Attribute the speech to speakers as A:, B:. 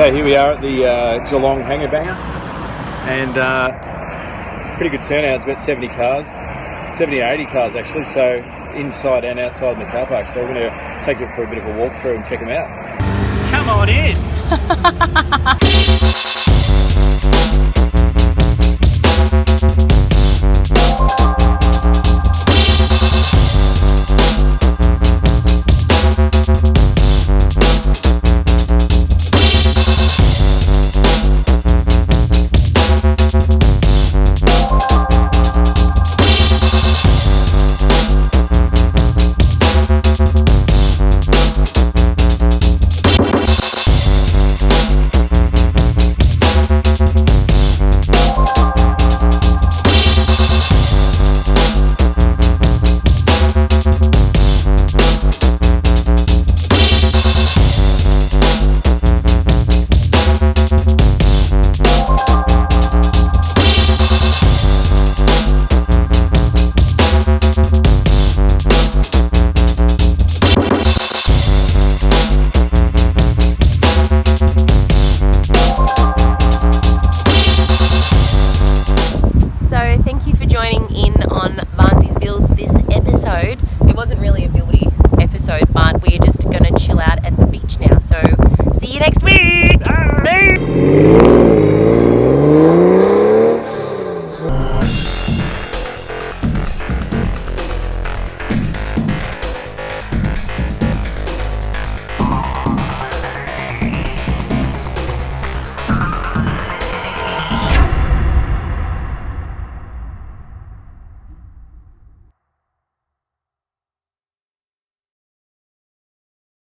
A: Okay, here we are at the Geelong HANGAR BANGER, and it's a pretty good turnout. It's about 70 cars, 70 or 80 cars actually, so inside and outside in the car park. So we're going to take you for a bit of a walk through and check them out. Come on in!